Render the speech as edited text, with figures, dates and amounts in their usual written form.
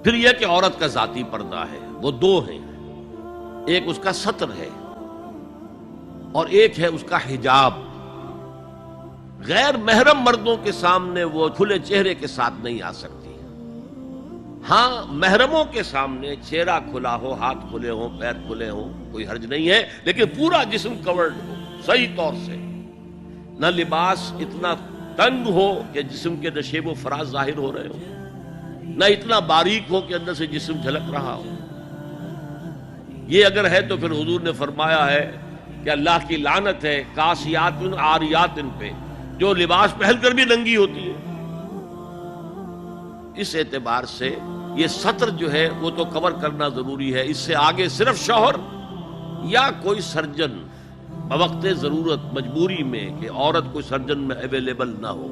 پھر یہ کہ عورت کا ذاتی پردہ ہے، وہ دو ہیں، ایک اس کا ستر ہے اور ایک ہے اس کا حجاب۔ غیر محرم مردوں کے سامنے وہ کھلے چہرے کے ساتھ نہیں آ سکتی۔ ہاں محرموں کے سامنے چہرہ کھلا ہو، ہاتھ کھلے ہوں، پیر کھلے ہوں، کوئی حرج نہیں ہے، لیکن پورا جسم کورڈ ہو صحیح طور سے، نہ لباس اتنا تنگ ہو کہ جسم کے نشیب و فراز ظاہر ہو رہے ہو، نہ اتنا باریک ہو کہ اندر سے جسم جھلک رہا ہو۔ یہ اگر ہے تو پھر حضور نے فرمایا ہے کہ اللہ کی لعنت ہے کاسیات عاریات پہ، جو لباس پہن کر بھی ننگی ہوتی ہے۔ اس اعتبار سے یہ ستر جو ہے وہ تو کور کرنا ضروری ہے۔ اس سے آگے صرف شوہر یا کوئی سرجن بوقت ضرورت مجبوری میں کہ عورت کوئی سرجن میں اویلیبل نہ ہو،